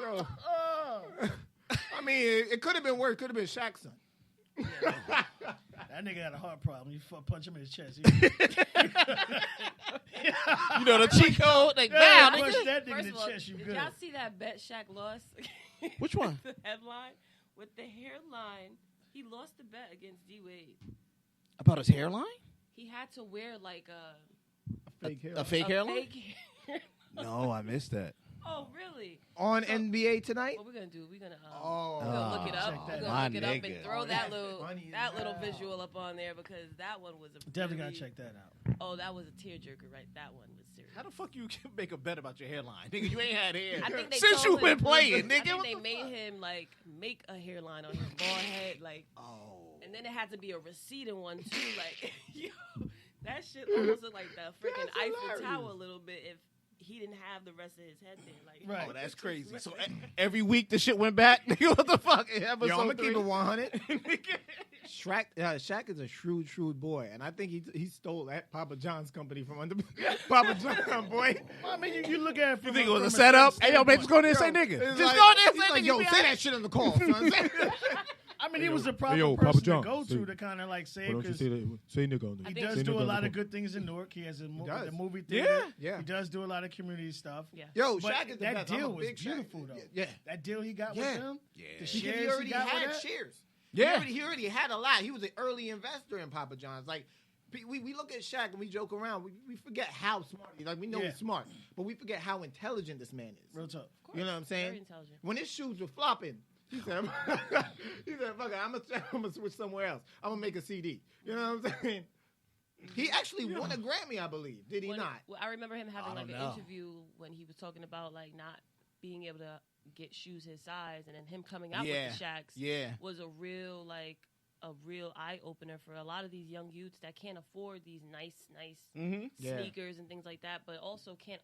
C: Oh.
A: I mean, it could have been worse. Could have been Shaq's son.
C: That nigga got a heart problem. You punch him in his chest.
D: You know the cheat code? Like,
C: Yeah,
D: wow,
C: punch
D: nigga.
C: that nigga in
B: First
C: the
B: of all,
C: chest. You
B: did
C: good?
B: y'all see that bet Shaq lost?
D: Which one?
B: The headline with the hairline. He lost the bet against D Wade.
D: About his hairline?
B: He had to wear like
A: Fake hair.
D: A fake
B: a
D: hairline?
B: fake hair.
D: No, I missed that.
B: Oh, really?
A: On NBA tonight?
B: What we're gonna do? We're gonna
A: Oh.
B: we're gonna look it
C: Check
B: up.
C: that
B: We're
C: out.
B: gonna look it
D: My
B: up
D: nigga.
B: and throw
A: Oh,
B: that
A: that's
B: little
A: funny as hell.
B: visual up on there because that one was a
C: Definitely gotta
B: really-
C: check that out.
B: Oh, that was a tearjerker, right? That one was serious.
D: How the fuck you can make a bet about your hairline? Nigga, you ain't had hair.
B: I think they
D: Since
B: told
D: you been
B: him-
D: playing,
B: I
D: nigga.
B: think
D: what
B: they
D: the
B: made
D: fuck?
B: him like make a hairline on his bald head, like,
D: Oh.
B: and then it had to be a receding one too. Like, yo, that shit almost looked like the freaking
A: That's
B: Eiffel
A: hilarious.
B: Tower a little bit if he didn't have the rest of his head there. Like,
C: Right.
D: Oh, that's crazy. So every week the shit went back? Nigga, what the fuck?
A: Yo, I'm gonna keep it 100. Shaq is a shrewd boy, and I think he stole that Papa John's company from under Papa John, boy.
C: I mean, you look at it from
D: You think it was a
C: from
D: setup?
C: certain
D: Hey, yo, man, just go there and say
A: Yo,
D: nigga.
A: it's
D: Just
A: like-
D: go there and
A: he's
D: say
A: like,
D: nigga.
A: yo,
D: be
A: say
D: all
A: that
D: right.
A: shit on the call, son.
C: I mean, he was the
E: Hey,
C: proper
E: yo, Papa
C: person to
E: John,
C: go
E: say-
C: to kind of like
E: Why
C: say
E: don't you
C: because
E: say that? Say nigga on
C: he
B: I
E: there.
B: think-
C: does
E: Say
C: do
E: nigga
C: a
E: on
C: lot
E: the
C: of
E: phone.
C: good things in Newark. He has a
A: does.
C: the movie theater.
A: Yeah.
C: He does do a lot of community stuff.
B: yeah.
A: Yo,
C: But
A: Shaq is the
C: that
A: best. I'm
C: deal
A: a
C: was
A: big Shaq.
C: beautiful, though.
A: Yeah.
C: That deal he got
A: Yeah.
C: with them,
D: Yeah.
C: the
A: Because
C: shares
A: he already
C: got
A: had
C: with that.
A: shares.
D: Yeah.
A: He already had a lot. He was an early investor in Papa John's. Like, we look at Shaq and we joke around. We forget how smart he is. Like, we know
C: Yeah.
A: he's smart, but we forget how intelligent this man is.
C: Real talk.
B: Of course.
A: You know what I'm saying?
B: Very intelligent.
A: When his shoes were flopping, He said, fuck it, I'm gonna switch somewhere else. I'm gonna make a CD. You know what I'm saying? He actually won a Grammy, I believe. Did he not?
B: Well, I remember him having like an
D: know.
B: interview when he was talking about like not being able to get shoes his size, and then him coming out with the Shaqs was a real eye opener for a lot of these young youths that can't afford these nice sneakers and things like that, but also can't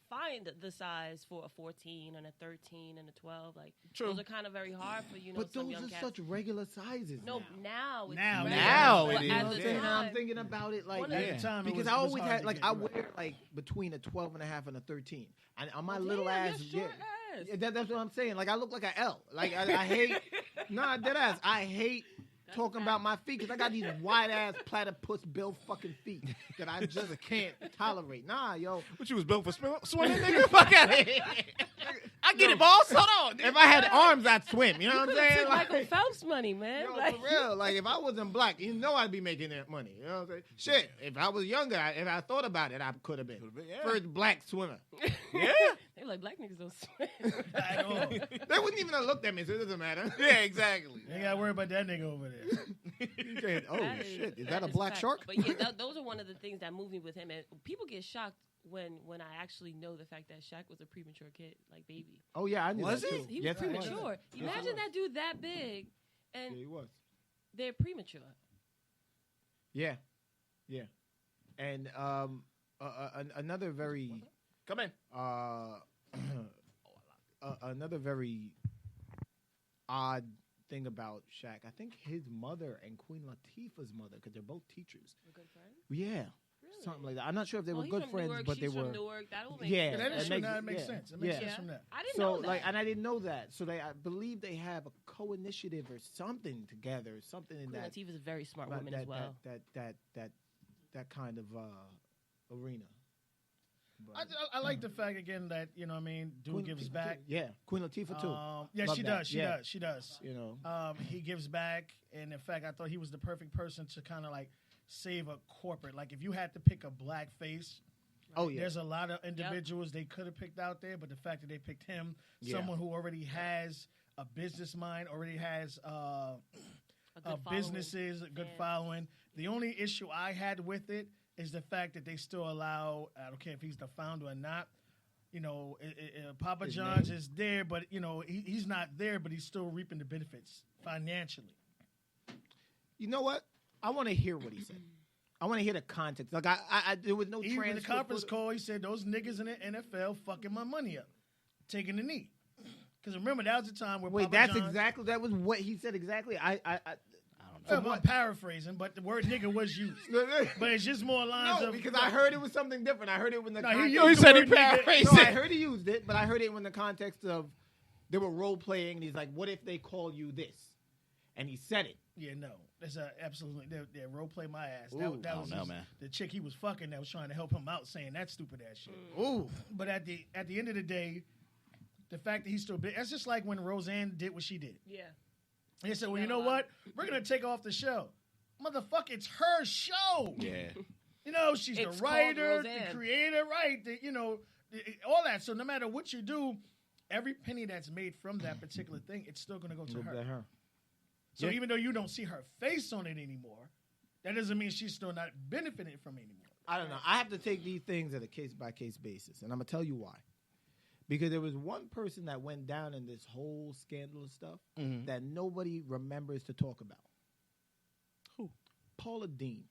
B: find the size for a 14 and a 13 and a 12. Like those are kind of very hard for
A: But
B: some
A: those
B: young
A: are
B: cats.
A: such regular sizes.
B: No, now it's
D: Now
B: regular.
D: it
B: But
D: is.
B: at the
A: And I'm
B: time,
A: thinking about it like
B: One at
C: the time, it
A: because
C: was-
A: I
C: it was
A: always
C: hard
A: had
C: to
A: like
C: get,
A: I
C: right.
A: wear like between a 12 and a half and a 13. And on my
B: Damn,
A: little ass,
B: you're short ass.
A: that's what I'm saying. Like I look like an L. Like I hate, dead ass. I hate talking about my feet because I got these wide ass platypus built fucking feet that I just can't tolerate. Nah, yo.
D: What you was built for swimming, nigga? Fuck out of here. I get it, boss. Hold on.
A: If I had arms, I'd swim. You know what I'm saying?
B: Took Michael Phelps money, man.
A: Yo,
B: Like,
A: for real. Like, if I wasn't black, you know I'd be making that money. You know what I'm saying? Shit, if I was younger, if I thought about it, I could have been.
D: yeah.
A: First black swimmer.
D: Yeah.
B: they like black niggas don't swim.
C: At all.
A: They wouldn't even have looked at me, so it doesn't matter.
D: Yeah, exactly.
C: You ain't got to worry about that nigga over there.
A: You said, oh,
B: That
A: shit. Is that a
B: is
A: black
B: fact.
A: shark?
B: But yeah, those are one of the things that moved me with him. And people get shocked when I actually know the fact that Shaq was a premature kid, like baby.
A: Oh, yeah, I knew
D: Was
A: that,
D: he?
A: too.
B: He was
A: Yes, I
B: premature.
A: Yes,
B: Imagine
A: he was.
B: that dude that big, and
A: Yeah, he was.
B: they're premature.
A: Yeah. Yeah. And another very...
D: Come in.
A: Another very odd thing about Shaq, I think his mother and Queen Latifah's mother, because they're both teachers.
B: We're good friends.
A: Yeah,
B: Really?
A: something like that. I'm not sure if they were
B: He's
A: good
B: from
A: friends,
B: Newark,
A: but they
B: she's
A: were.
B: from Newark. That will make
A: Yeah,
B: sense.
C: That is
A: it
C: true.
A: makes-
C: Now it makes
A: yeah.
C: sense. It makes
A: Yeah.
C: sense from that.
B: I didn't
A: So
B: know that.
A: like, and I didn't know that. So I believe they have a co-initiative or something together, something in
B: Queen
A: that.
B: Latifah's a very smart
A: that-
B: woman
A: that,
B: as well.
A: that kind of arena. But
C: I like the fact again that dude
A: Queen
C: gives
A: Latifah
C: back.
A: too. Yeah, Queen Latifah too.
C: Yeah,
A: Love
C: she
A: that.
C: does. She
A: Yeah.
C: does. She does.
A: You know,
C: He gives back, and in fact, I thought he was the perfect person to kind of like save a corporate. Like if you had to pick a black face,
A: oh yeah,
C: there's a lot of individuals they could have picked out there, but the fact that they picked him,
A: Yeah.
C: someone who already has a business mind, already has
B: A good following.
C: businesses, a good
B: Yeah.
C: following. The only issue I had with it is the fact that they still allow, I don't care if he's the founder or not, Papa
A: His
C: John's
A: name.
C: is there, but, he's not there, but he's still reaping the benefits financially.
A: you know what? I want to hear what he said. I want to hear the context. Like I there was no
C: Even in the
A: transcript.
C: conference call, he said, those niggas in the NFL fucking my money up, taking the knee. Because remember, that was the time where
A: Wait,
C: Papa
A: that's
C: John's,
A: exactly that was what he said exactly.
C: I'm paraphrasing, but the word nigga was used. But it's just more lines
A: No,
C: of...
A: because I heard it was something different. I heard it when the
C: No, he
A: context.
C: used
D: he
C: the
D: said he
C: word nigga.
D: paraphrased
A: No, I
D: it.
A: heard he used it, but I heard it in the context of they were role playing, and he's like, "What if they call you this?" And he said it.
C: Yeah, no. That's absolutely... They role play my ass.
A: Ooh,
C: that
D: I
C: was
D: don't know, man.
C: the chick he was fucking that was trying to help him out saying that stupid ass shit.
A: Ooh,
C: But at the end of the day, the fact that he's still big... That's just like when Roseanne did what she did.
B: Yeah.
C: They said, well,
B: got
C: you know
B: a lot.
C: what? We're going to take off the show. Motherfucker, it's her show.
D: Yeah.
C: She's
B: It's
C: the
B: called
C: writer, the
B: Roseanne.
C: creator, right? All that. So no matter what you do, every penny that's made from that particular thing, it's still going to go to her. So
A: Yeah.
C: even though you don't see her face on it anymore, that doesn't mean she's still not benefiting from it anymore.
A: I don't know. I have to take these things at a case by case basis, and I'm gonna tell you why. Because there was one person that went down in this whole scandal of stuff that nobody remembers to talk about.
D: Who?
A: Paula Dean.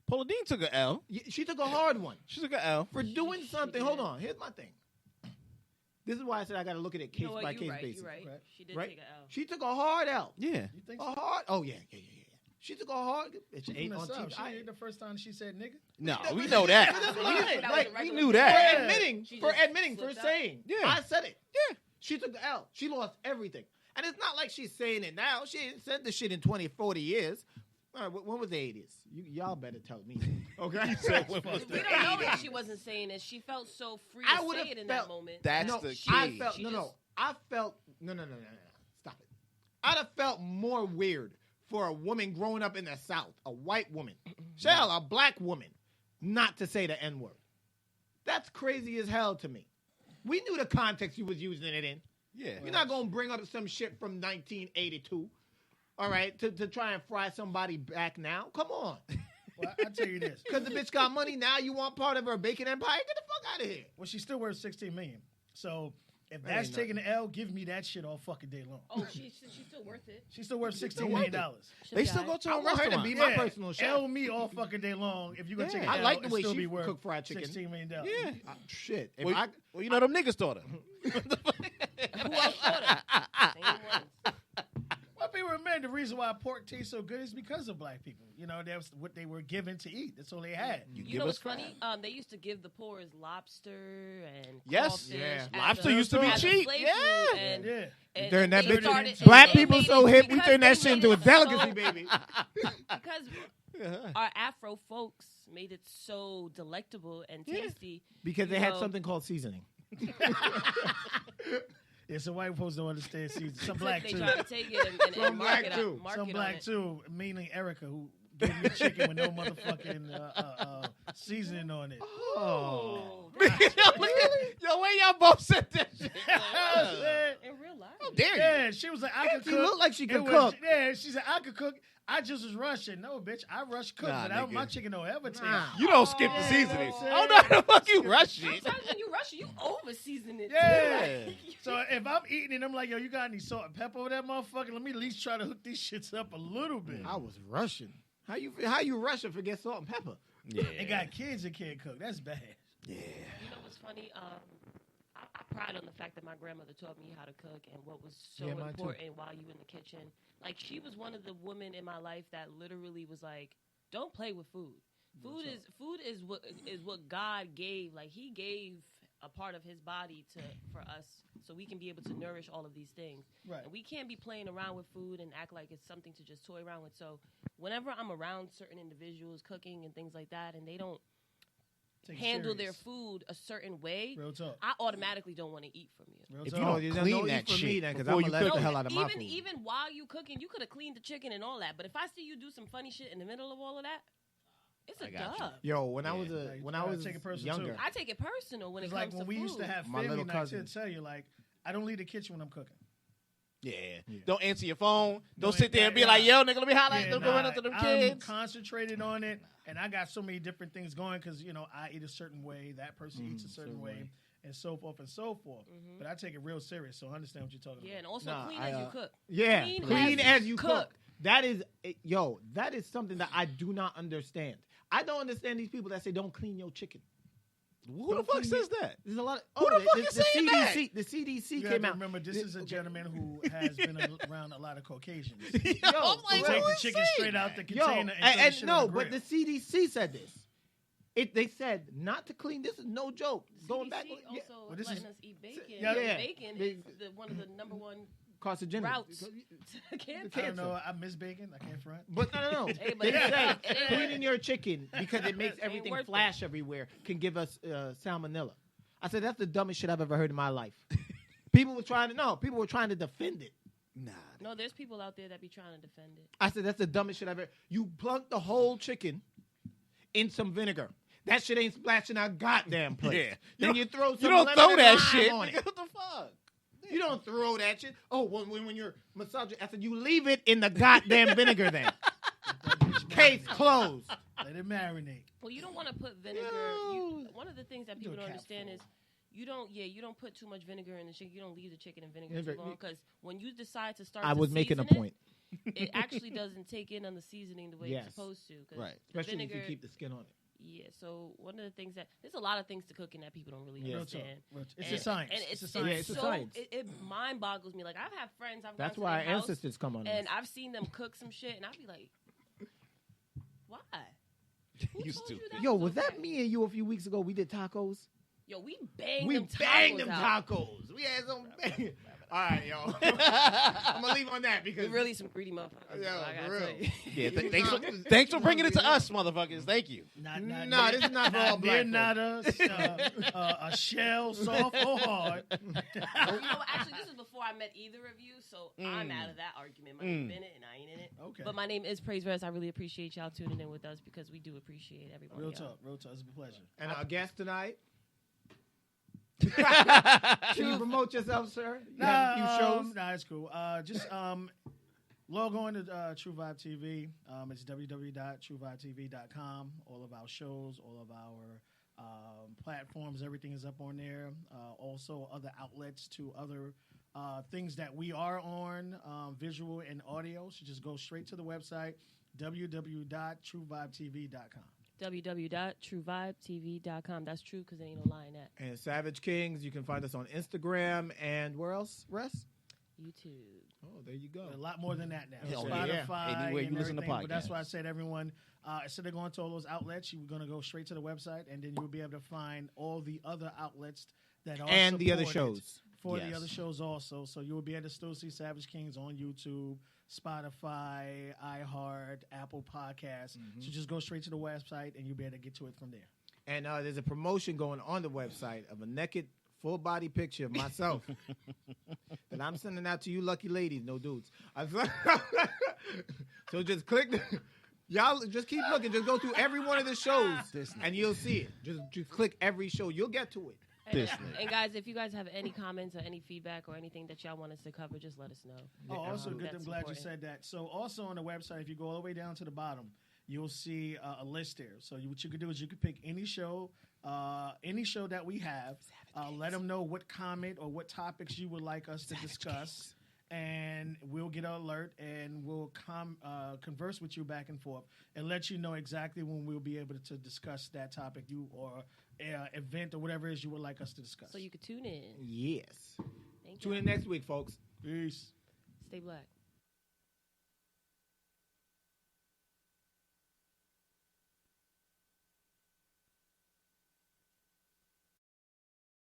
D: Paula Dean took a L.
A: She took a hard one
D: She took a L.
A: for doing something.
B: did.
A: Hold on. Here's my thing. This is why I said I got to look at it case
B: You know what?
A: by
B: You're
A: case
B: right.
A: basis.
B: You're right.
C: Right.
B: She did
A: Right?
B: take an L.
A: She took a hard L.
D: Yeah.
C: You think
A: A
C: so?
A: hard. Oh yeah. She took a hard. It
C: She
A: ain't
C: from
A: on
C: the South.
A: TV.
C: She ain't the first time she said nigga.
D: No,
A: But
D: we
A: this
D: know
A: is-
D: that.
A: but this is
B: That
A: what
B: was
A: I'm saying.
B: a
A: Like,
B: regular
D: we knew
B: thing.
D: that.
A: for admitting,
B: She
A: for
B: just
A: admitting, for
B: slipped up.
A: saying,
D: Yeah.
A: I said it.
D: Yeah.
A: She took the L. She lost everything. And it's not like she's saying it now. She ain't said this shit in 20, 40 years. All right, when was the 80s? Y'all better tell me. Okay?
B: We don't know that she wasn't saying it. She felt so free
A: I
B: to
A: would've
B: say it in
A: felt-
B: that moment.
D: That's
A: no,
D: the
A: I
D: key.
A: felt,
B: She
A: no.
B: just-
A: I felt, no. Stop it. I'd have felt more weird for a woman growing up in the South, a white woman, a black woman, not to say the N-word. That's crazy as hell to me. We knew the context you was using it in.
D: Yeah.
A: You're not gonna bring up some shit from 1982, all right, to try and fry somebody back now. Come on.
C: Well, I'll tell you this.
A: Because the bitch got money now, you want part of her bacon empire? Get the fuck out of here.
C: Well, she's still worth $16 million. So if
A: That
C: that's
A: ain't
C: taking the L, give me that shit all fucking day long.
B: Oh, she's still worth it.
C: She's still worth
A: still
C: $16
A: worth
C: million.
A: it.
D: They still go to
A: I
D: a
A: want her to
D: restaurant.
A: be my personal chef.
C: L me all fucking day long. If you're gonna take an
A: I
C: L,
A: like the
C: it'd
A: way
C: still
A: she
C: be worth
A: cook fried chicken.
C: $16 million.
D: Yeah.
A: Shit. If
D: Well, you know them niggas taught her.
B: Who else thought it? Same ones.
C: Well, people remember the reason why pork tastes so good is because of black people. You know, that's what they were given to eat. That's all they had.
B: You know what's funny? They used to give the poor as lobster and
D: Yes.
B: crawfish.
A: Yeah.
B: as
D: Lobster
B: a-
D: used to be
B: as a
D: cheap.
B: slave
D: Yeah.
B: food, and
C: Yeah.
A: During that
B: they
A: bitch,
B: started-
A: black
B: and they
A: people
B: made
A: so
B: it
A: hip, we
B: because
A: turned that
B: they
A: shit
B: made
A: into a
B: it
A: delicacy,
B: so-
A: baby.
B: Because our Afro folks made it so delectable and tasty.
A: Because they
B: You
A: had
B: know.
A: something called seasoning.
C: Yeah, some white folks don't understand season. Some
B: So
C: black
B: they
C: too.
B: try to take it and
A: Some
B: market
A: black
B: it
A: too.
B: market
C: Some
B: on
C: black
B: it.
C: too, meaning Erica, who gave me chicken with no motherfucking seasoning on it.
B: Oh,
D: Yo, where y'all both said that shit?
B: in real life.
D: How dare you?
C: Yeah, she was like, I could
A: She
C: cook.
A: looked like she
C: It
A: could
C: was-
A: cook.
C: Yeah, she said, I could cook. I just was rushing. No, bitch, I rush cook,
D: Nah,
C: but
D: nigga.
C: my chicken don't ever taste.
A: Nah.
D: You don't skip the
C: Yeah,
D: seasoning.
C: you know
D: Oh,
C: what
D: no,
C: I'm
D: the fuck you rush it.
B: Sometimes when you rush it, you over season it.
D: Yeah.
C: So if I'm eating it, I'm like, yo, you got any salt and pepper over that motherfucker? Let me at least try to hook these shits up a little bit.
A: I was rushing. How you rush and forget salt and pepper?
D: Yeah.
C: They got kids that can't cook. That's bad.
B: You know what's funny? I pride on the fact that my grandmother taught me how to cook and what was so
A: Yeah, mine too.
B: important while you in the kitchen. Like, she was one of the women in my life that literally was like, "Don't play with food. Food is what God gave. Like, He gave a part of His body for us, so we can be able to nourish all of these things.
C: Right.
B: And we can't be playing around with food and act like it's something to just toy around with. So, whenever I'm around certain individuals cooking and things like that, and they don't
C: Take it
B: handle
C: serious.
B: their food a certain way,
C: Real talk.
B: I automatically don't want to eat from you.
C: Real
D: If
C: talk.
D: you don't
A: there's
D: clean
A: no
D: that
A: eat for
D: shit
A: me then, because
D: before
A: I'm
D: you
A: gonna let
D: cook
A: the
D: it.
A: hell out of my
B: even
A: food.
B: even while you cooking, you could have cleaned the chicken and all that. But if I see you do some funny shit in the middle of all of that, it's a
D: I got you.
B: dub.
A: Yo, when I was
C: Like,
A: when
C: you
A: I
C: gotta
A: was
C: take it personal,
A: younger,
C: too.
B: I take it personal when it
C: It's
B: comes
C: like
B: to
C: when we
B: food.
C: used to have
A: My
C: family
A: little
C: nights,
A: cousin.
C: I'd tell you, like, I don't leave the kitchen when I'm cooking.
D: Yeah. Don't answer your phone. Don't
C: No,
D: sit there and be
C: yeah.
D: like, yo, nigga, let me holler.
C: Yeah,
D: Don't go run up to them
C: I'm
D: kids.
C: concentrated on it, and I got so many different things going because, you know, I eat a certain way, that person eats a certain way, and so forth and so forth. But I take it real serious, so I understand what you're talking
B: Yeah, and
C: about.
B: also
A: Nah,
B: clean
A: I,
B: as you cook.
A: yeah, clean as you
B: cook.
A: cook. That is, that is something that I do not understand. I don't understand these people that say don't clean your chicken.
D: Who the
A: Don't
D: fuck
A: clean
D: says
A: your-
D: that?
A: There's a lot of
D: Who the fuck is saying that?
A: CDC. The CDC
C: You have
A: came
C: to
A: out.
C: remember, this is a gentleman who has been around a lot of Caucasians.
D: Yo, I'm
C: They
D: like,
C: take
D: who
C: the
D: is
C: chicken
D: saying
C: straight out
D: that?
C: the
A: Yo,
C: container and, throw the
A: and
C: shit
A: no,
C: on the
A: but
C: grill.
A: the CDC said this. They said not to clean. This is no joke. Going back,
B: CDC
A: yeah,
B: also
C: Well, this
B: letting
C: is-
B: us eat bacon.
C: Yeah.
A: Yeah.
B: Bacon
A: They-
B: is one of the number one
A: carcinogenic.
B: routes to cancer.
C: I don't
A: cancer.
C: know. I miss bacon. I can't front.
A: But no.
B: Hey, but
A: They
B: it
A: said
B: ain't-
A: cleaning your chicken because it makes
B: Ain't
A: everything
B: worth it.
A: flash everywhere can give us salmonella. I said that's the dumbest shit I've ever heard in my life. People were trying to defend it.
D: Nah.
B: No, there's people out there that be trying to defend it.
A: I said that's the dumbest shit I've ever. You plunk the whole chicken in some vinegar. That shit ain't splashing our goddamn plate.
D: Yeah.
A: Then you throw some
D: You don't
A: lemon
D: throw
A: and
D: that
A: lime
D: shit.
A: on it.
D: Nigga, what the fuck?
A: You don't throw that shit. Oh, when you're massaging, I said you leave it in the goddamn vinegar then. Case closed.
C: Let it marinate.
B: Well, you don't want to put vinegar. One of the things that people don't understand is you don't put too much vinegar in the chicken. You don't leave the chicken in vinegar too long because when you decide to start,
A: I was making a
B: season
A: point.
B: It actually doesn't take in on the seasoning the way
A: Yes.
B: it's supposed to. 'Cause
D: Right.
B: the
A: Especially
B: vinegar,
A: if you keep the skin on it.
B: Yeah. So one of the things there's a lot of things to cooking that people don't really
A: Yeah.
C: Real talk.
B: understand.
C: Real talk. It's
B: And-
C: a science.
B: And
C: it's a
B: it's
C: science.
A: Yeah, it's a
B: so,
A: science.
B: It mind boggles me. Like I've had friends. I've
A: That's
B: gone to
A: why our
B: their house,
A: ancestors come on
B: and
A: us.
B: I've seen them cook some shit, and I'd be like, why? Who
D: You
B: told
D: stupid.
B: that
A: Yo,
B: was
A: was that
B: okay?
A: me and you a few weeks ago? We did tacos.
B: Yo, we banged
A: We
B: them tacos
A: banged them
B: out.
A: tacos. We had some bang. All right, yo. I'm gonna leave on that because
B: We really some greedy motherfuckers.
A: Yo,
B: I gotta
A: for
B: tell
A: real.
B: you.
D: Yeah, thanks for bringing it to us, motherfuckers. Thank you.
A: Nah, this is not for all black
C: Not
A: folks.
C: a shell, soft or hard.
B: You know, actually, this is before I met either of you, so I'm out of that argument. My name's Bennett, and I ain't in it.
C: Okay.
B: But my name is Praise Rest. I really appreciate y'all tuning in with us because we do appreciate everybody.
C: Real
B: else.
C: talk. Real talk. It's a pleasure.
A: And our guest tonight, Can you promote yourself, sir? You have a few shows?
C: Nah, it's cool. Just log on to True Vibe TV. It's www.truevivetv.com. All of our shows, all of our platforms, everything is up on there. Also, other outlets to other things that we are on, visual and audio. So just go straight to the website, www.truevivetv.com.
B: www.truevivetv.com. That's true because there ain't no lie in that.
A: And Savage Kings, you can find us on Instagram and where else, Russ?
B: YouTube.
A: Oh, there you go.
C: A lot more than that now.
D: Hell
C: Spotify,
D: yeah. Anywhere
C: and
D: you listen to
C: everything. But that's
D: podcasts.
C: why I said everyone, instead of going to all those outlets, you're going to go straight to the website, and then you'll be able to find all the other outlets that are
A: And the other
C: supported
A: shows.
C: for
D: Yes.
C: the other shows also. So you will be able to still see Savage Kings on YouTube, Spotify, iHeart, Apple Podcasts. So just go straight to the website, and you'll be able to get to it from there.
A: And there's a promotion going on the website of a naked, full-body picture of myself that I'm sending out to you lucky ladies, no dudes. So just click. Y'all just keep looking. Just go through every one of the shows, and you'll see it. Just click every show. You'll get to it.
B: And guys, if you guys have any comments or any feedback or anything that y'all want us to cover, just let us know.
C: Also, good. I'm
B: That's
C: glad
B: important.
C: you said that. So, also on the website, if you go all the way down to the bottom, you'll see a list there. So, what you can do is you can pick any show that we have. Let them know what comment or what topics you would like us to discuss, and we'll get an alert and we'll converse with you back and forth and let you know exactly when we'll be able to discuss that topic or event or whatever it is you would like us to discuss.
B: So you could tune in.
A: Yes.
B: Thank
A: Tune
B: you.
A: in next week, folks.
C: Peace.
B: Stay black.